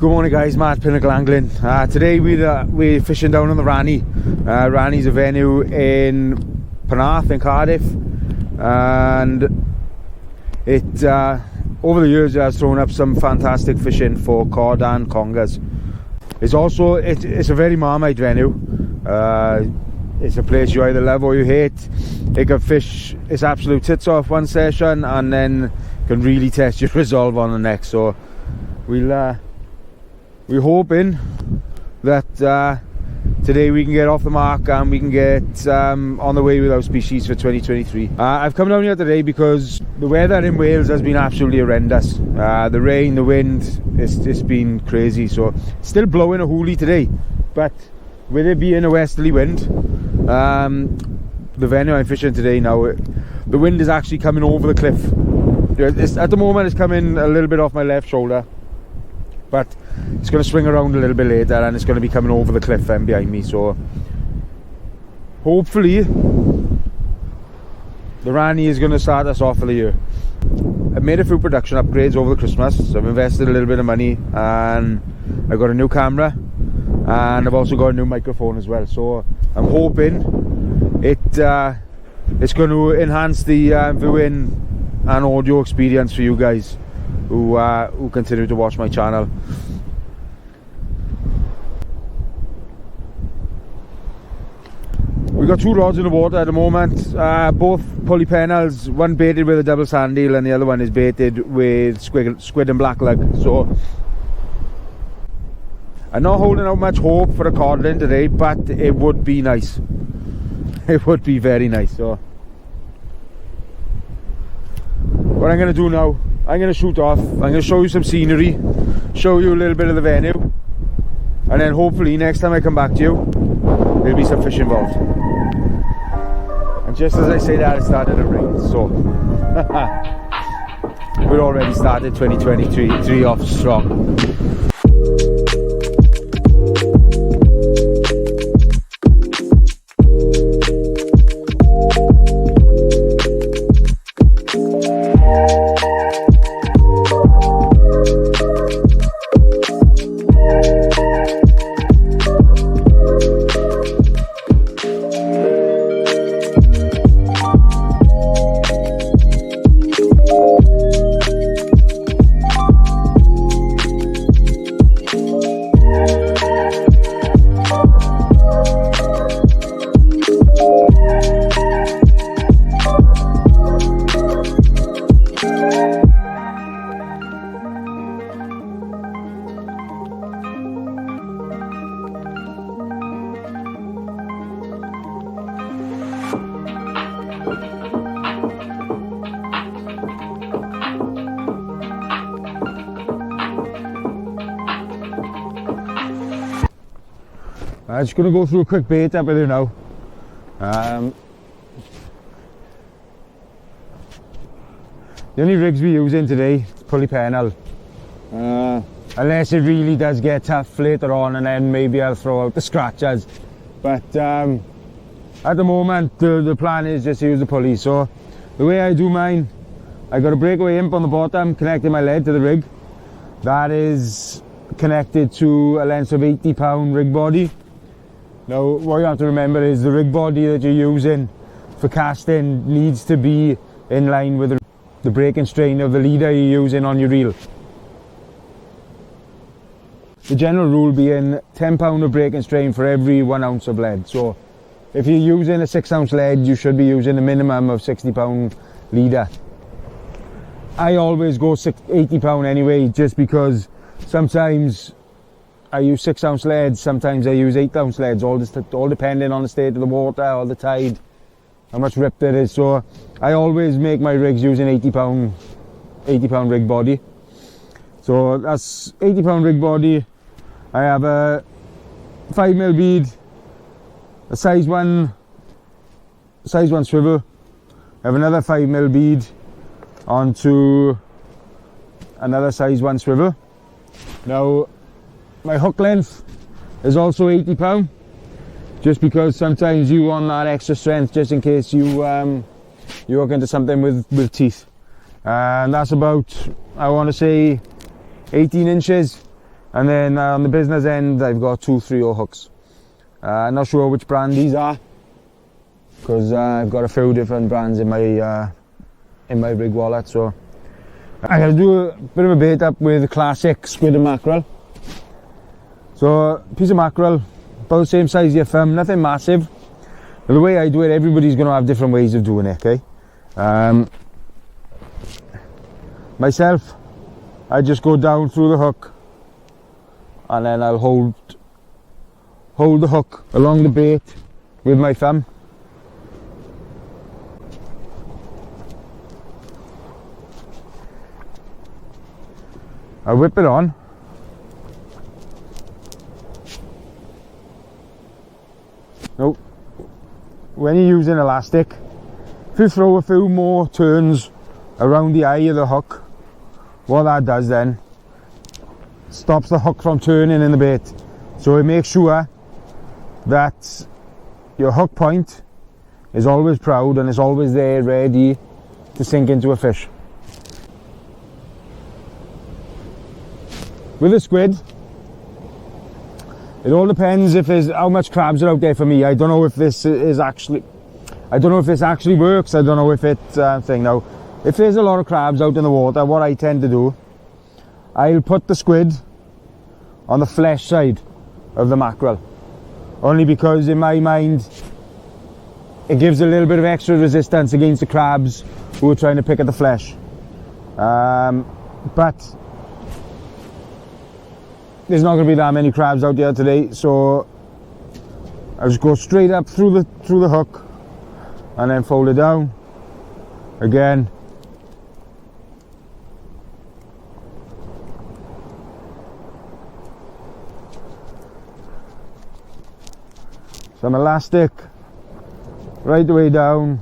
Good morning guys, Matt, Pinnacle Angling. Today we're fishing down on the Ranny. Ranny's a venue in Penarth in Cardiff, and it over the years it has thrown up some fantastic fishing for cod and congers. It's a very Marmite venue. It's a place you either love or you hate. It can fish its absolute tits off one session and then can really test your resolve on the next. So we're hoping that today we can get off the mark and we can get on the way with our species for 2023. I've come down here today because the weather in Wales has been absolutely horrendous. The rain, the wind, it's been crazy. So it's still blowing a hoolie today, but with it being a westerly wind, the venue I'm fishing today now, the wind is actually coming over the cliff. At the moment it's coming a little bit off my left shoulder, but it's going to swing around a little bit later and it's going to be coming over the cliff then behind me. So hopefully the Ranny is going to start us off for the year. I've made a few production upgrades over the Christmas. So I've invested a little bit of money and I've got a new camera and I've also got a new microphone as well. So I'm hoping it's going to enhance the viewing and audio experience for you guys who continue to watch my channel. We've got two rods in the water at the moment, both pulley pennels, one baited with a double sand eel and the other one is baited with squid and black lug. So I'm not holding out much hope for a codling today, but it would be nice. It would be very nice. So what I'm going to do now, I'm going to shoot off, I'm going to show you some scenery, show you a little bit of the venue, and then hopefully next time I come back to you there'll be some fish involved. And just as I say that, it started to rain, so we're already started 2023 off strong. I'm just going to go through a quick bait up with you now. The only rigs we're using today is pulley pennel. Unless it really does get tough later on, and then maybe I'll throw out the scratchers. But at the moment the plan is just to use the pulley. So the way I do mine, I got a breakaway imp on the bottom connecting my lead to the rig. That is connected to a length of 80 pound rig body. Now what you have to remember is the rig body that you're using for casting needs to be in line with the breaking strain of the leader you're using on your reel. The general rule being 10 pound of breaking strain for every 1 ounce of lead. So if you're using a 6 ounce lead, you should be using a minimum of 60 pound leader. I always go 80 pound anyway, just because sometimes I use 6 ounce leads, sometimes I use 8 ounce leads, all depending on the state of the water or the tide, how much rip there is. So I always make my rigs using 80 pound rig body. So that's 80 pound rig body. I have a 5mm bead, a size 1 swivel. I have another 5mm bead onto another size 1 swivel. Now my hook length is also 80 pound, just because sometimes you want that extra strength just in case you hook into something with teeth. And that's about, I want to say, 18 inches. And then on the business end, I've got 2 3/0 hooks. Not sure which brand these are, because I've got a few different brands in my rig wallet. So I'm going to do a bit of a bait up with classic squid and mackerel. So piece of mackerel, about the same size as your thumb, nothing massive. But the way I do it, everybody's going to have different ways of doing it, okay? Myself, I just go down through the hook, and then I'll hold the hook along the bait with my thumb. I whip it on. Now, when you're using elastic, if you throw a few more turns around the eye of the hook, what that does then, stops the hook from turning in the bait. So it makes sure that your hook point is always proud and is always there ready to sink into a fish. With a squid, it all depends if there's how much crabs are out there for me. I don't know if this actually works. I don't know if it's thing now. If there's a lot of crabs out in the water, what I tend to do, I'll put the squid on the flesh side of the mackerel. Only because in my mind, it gives a little bit of extra resistance against the crabs who are trying to pick at the flesh. But there's not going to be that many crabs out there today, so I just go straight up through the hook and then fold it down again. Some elastic right the way down.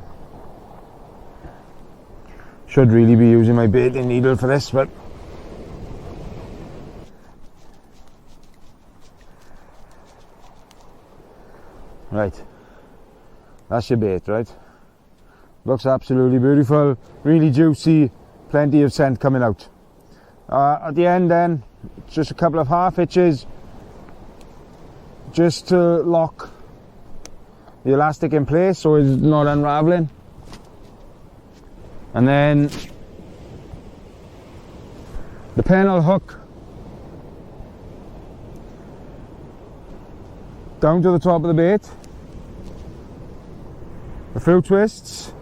Should really be using my baiting needle for this, but right, that's your bait, right? Looks absolutely beautiful, really juicy, plenty of scent coming out. At the end then, just a couple of half hitches just to lock the elastic in place so it's not unraveling. And then the pennel hook down to the top of the bait. A few twists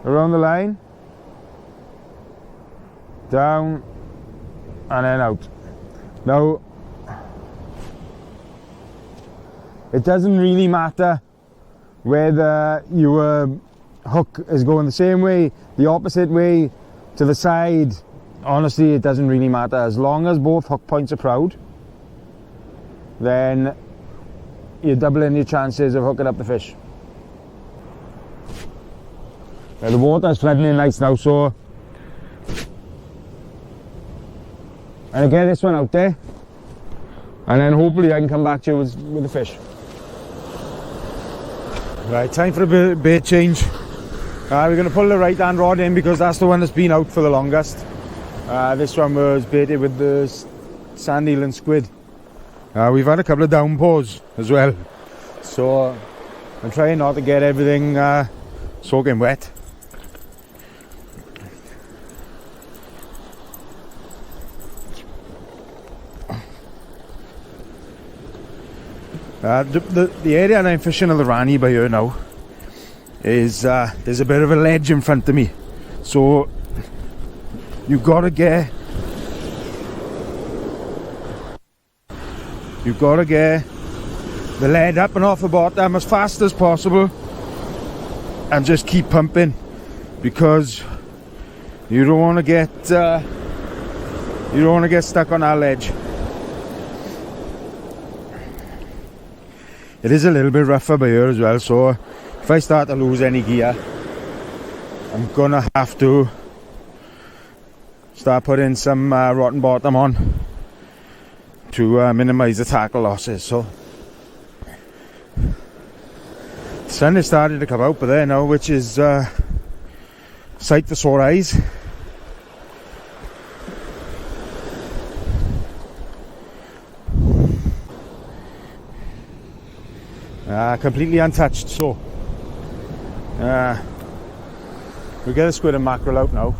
around the line, down and then out. Now, it doesn't really matter whether your hook is going the same way, the opposite way, to the side. Honestly, it doesn't really matter. As long as both hook points are proud, then you're doubling your chances of hooking up the fish. Now the water's flooding in nice now, so I'm gonna get this one out there, and then hopefully I can come back to you with the fish. Right, time for a bait change. We're going to pull the right hand rod in because that's the one that's been out for the longest. This one was baited with the sand eel and squid. We've had a couple of downpours as well, so I'm trying not to get everything soaking wet. The area that I'm fishing on the Ranny by here now is there's a bit of a ledge in front of me, so you've got to get the lead up and off the bottom as fast as possible and just keep pumping, because you don't want to get stuck on that ledge. It is a little bit rougher by here as well, so if I start to lose any gear, I'm gonna have to start putting some rotten bottom on to minimise the tackle losses. So the sun is starting to come out by there now, which is sight for sore eyes. completely untouched. So we get the squid and mackerel out now.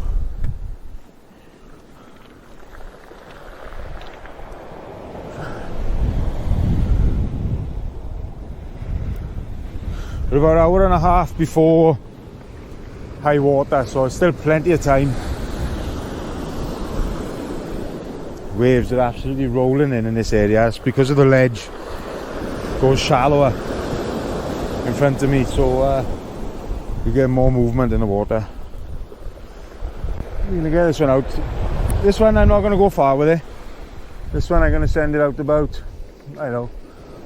We're about an hour and a half before high water, so still plenty of time. Waves are absolutely rolling in this area. It's because of the ledge. It goes shallower in front of me, so you get more movement in the water. I'm gonna get this one out. This one I'm not gonna go far with it. This one I'm gonna send it out about, I don't know,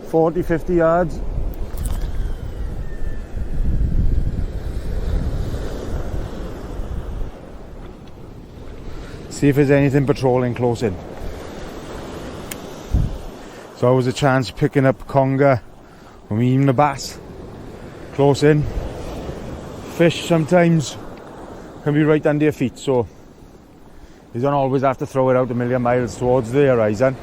40-50 yards. See if there's anything patrolling close in. So always a chance of picking up conger or even a bass close in. Fish sometimes can be right under your feet, so you don't always have to throw it out a million miles towards the horizon.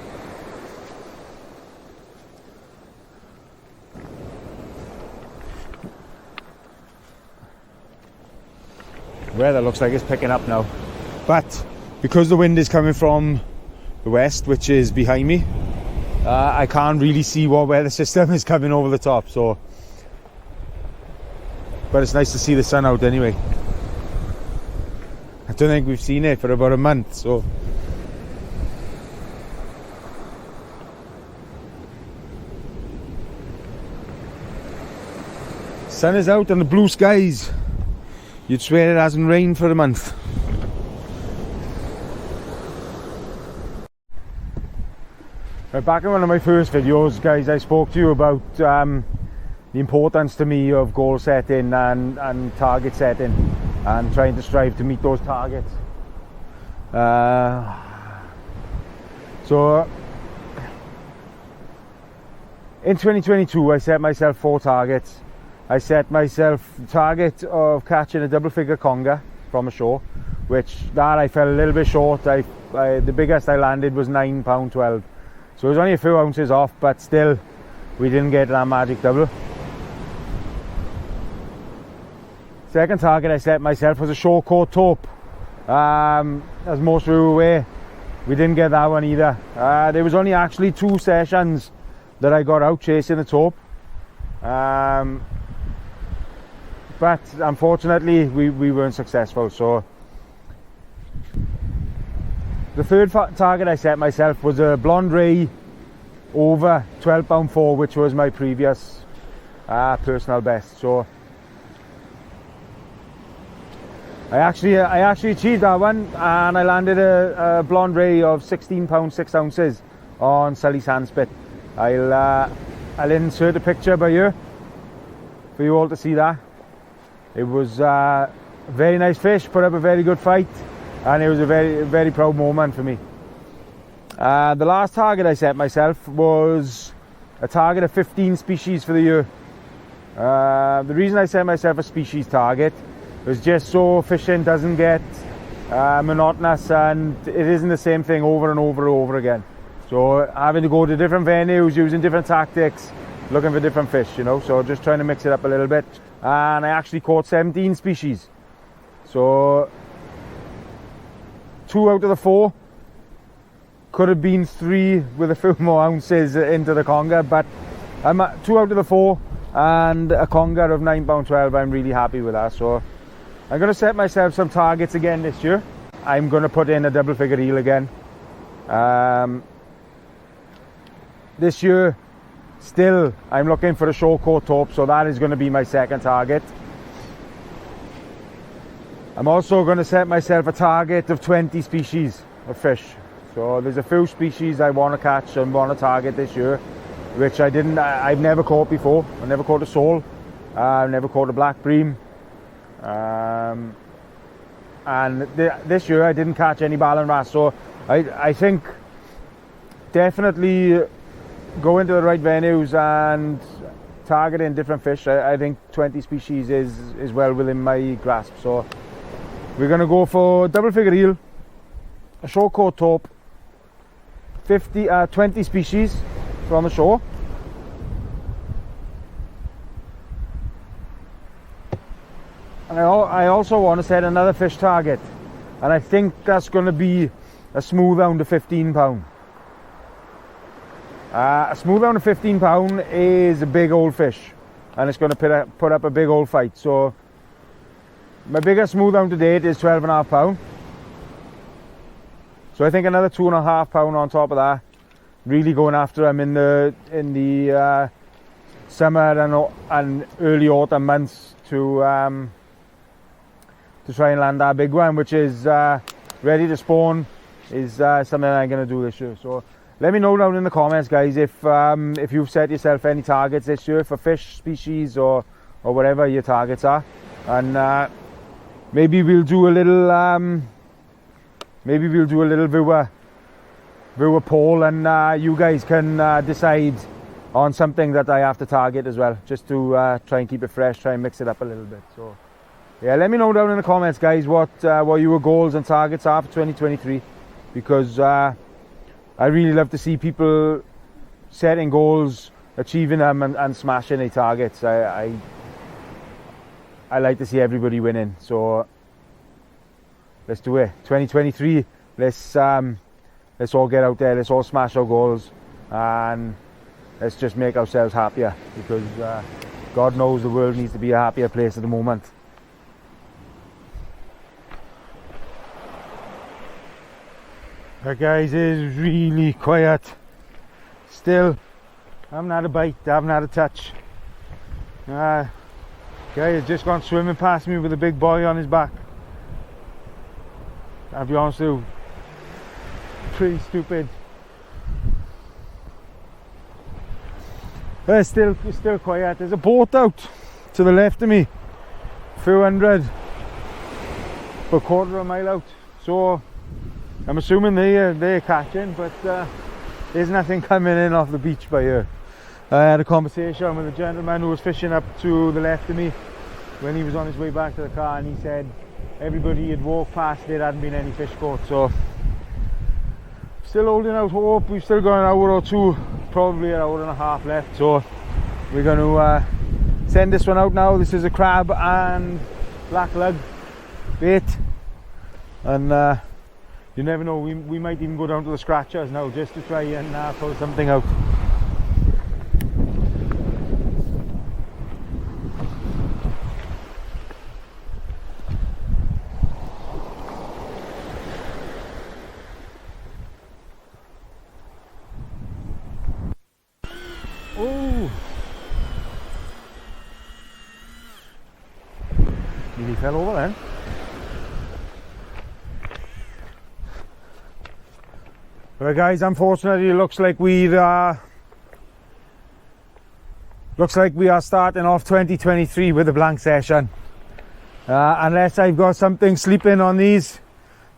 Weather looks like it's picking up now, but because the wind is coming from the west, which is behind me, I can't really see what weather system is coming over the top. So, but it's nice to see the sun out anyway. I don't think we've seen it for about a month, so sun is out and the blue skies. You'd swear it hasn't rained for a month. Back in one of my first videos, guys, I spoke to you about the importance to me of goal setting and target setting and trying to strive to meet those targets. So in 2022 I set myself 4 targets. I set myself the target of catching a double figure conger from a shore, which that I fell a little bit short. The biggest I landed was 9 pound 12. So it was only a few ounces off, but still we didn't get that magic double. Second target I set myself was a shore caught taupe. As most of you are aware, we didn't get that one either. There was only actually 2 sessions that I got out chasing the taupe. But unfortunately we weren't successful. So the third target I set myself was a blonde ray over 12 pound 4, which was my previous personal best. So I actually achieved that one, and I landed a blonde ray of 16 pound 6 ounces on Sully Sandspit. I'll insert a picture by here for you all to see that. It was a very nice fish, put up a very good fight, and it was a very proud moment for me. The last target I set myself was a target of 15 species for the year. The reason I set myself a species target was just so fishing doesn't get monotonous and it isn't the same thing over and over and over again. So having to go to different venues, using different tactics, looking for different fish, you know, so just trying to mix it up a little bit. And I actually caught 17 species. So 2 out of the 4 could have been 3 with a few more ounces into the conger, but I'm at 2 out of the 4 and a conger of 9 pound 12. I'm really happy with that. So I'm going to set myself some targets again this year. I'm going to put in a double figure eel again. This year still I'm looking for a shore caught taupe, so that is going to be my second target. I'm also going to set myself a target of 20 species of fish. So there's a few species I want to catch and want to target this year, which I've never caught before. I never caught a sole, I've never caught a black bream, and this year I didn't catch any ballan wrasse. So I think definitely go into the right venues and targeting different fish. I think 20 species is well within my grasp. So we're going to go for double figure eel, a shore caught taupe, 20 species from the shore, And I also want to set another fish target, and I think that's going to be a smooth hound of £15. A smooth hound of £15 is a big old fish, and it's going to put up a big old fight. So my biggest smooth hound to date is £12.5. So I think another £2.5 on top of that. Really going after them in the summer and early autumn months to try and land that big one, which is ready to spawn, is something I'm going to do this year. So let me know down in the comments, guys, if you've set yourself any targets this year for fish species or whatever your targets are, and maybe we'll do a little viewer poll, and you guys can decide on something that I have to target as well, just to try and keep it fresh, try and mix it up a little bit. So yeah, let me know down in the comments, guys, what your goals and targets are for 2023, because I really love to see people setting goals, achieving them, and smashing their targets. I like to see everybody winning. So let's do it. 2023. Let's all get out there. Let's all smash our goals, and let's just make ourselves happier, because God knows the world needs to be a happier place at the moment. That, guys, is really quiet. Still, I haven't had a bite, I haven't had a touch. Guy has just gone swimming past me with a big boy on his back. I'll be honest with you, pretty stupid. It's still quiet. There's a boat out to the left of me, a few hundred, but a quarter of a mile out. So I'm assuming they're catching, but there's nothing coming in off the beach by here. I had a conversation with a gentleman who was fishing up to the left of me when he was on his way back to the car, and he said everybody had walked past, there hadn't been any fish caught. So still holding out hope. We've still got an hour or two, probably an hour and a half left. So we're going to send this one out now. This is a crab and black lug bait, and you never know, we might even go down to the scratchers now just to try and pull something out. Oh! Nearly fell over then. Right, guys, unfortunately it looks like we are starting off 2023 with a blank session. Unless I've got something sleeping on these,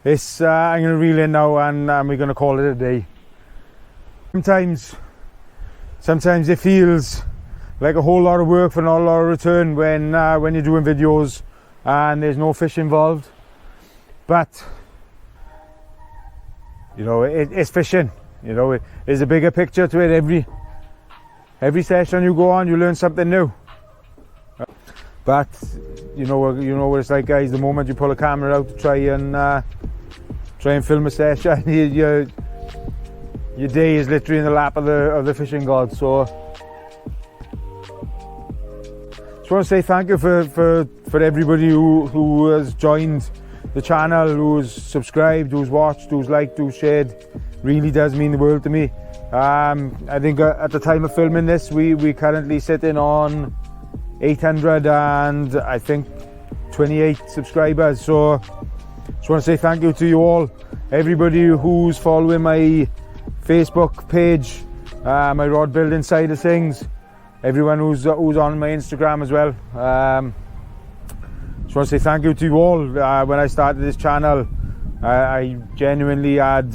I'm going to reel in now, and we're going to call it a day. Sometimes it feels like a whole lot of work for not a lot of return when you're doing videos and there's no fish involved. But you know, it's fishing. You know, there's a bigger picture to it. Every session you go on, you learn something new. But you know what it's like, guys. The moment you pull a camera out to try and film a session, your day is literally in the lap of the fishing gods. So just want to say thank you for everybody who has joined the channel, who's subscribed, who's watched, who's liked, who's shared. Really does mean the world to me. I think at the time of filming this, we currently sitting on 800 and I think 28 subscribers. So just want to say thank you to you all, everybody who's following my Facebook page, my rod building side of things, everyone who's on my Instagram as well. Just want to say thank you to you all. When I started this channel, I genuinely had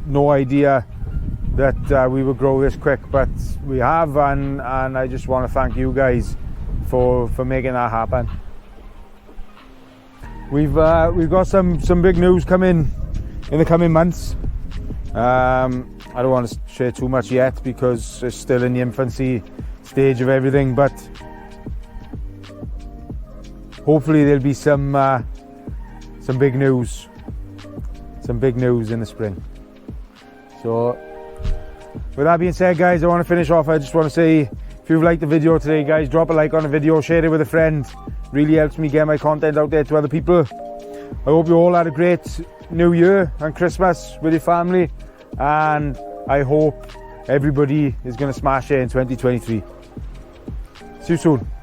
no idea that we would grow this quick, but we have, and I just want to thank you guys for making that happen. We've got some big news coming in the coming months. I don't want to share too much yet because it's still in the infancy stage of everything, but hopefully there'll be some big news. Some big news in the spring. So, with that being said, guys, I want to finish off. I just want to say, if you've liked the video today, guys, drop a like on the video, share it with a friend. Really helps me get my content out there to other people. I hope you all had a great New Year and Christmas with your family, and I hope everybody is going to smash it in 2023. See you soon.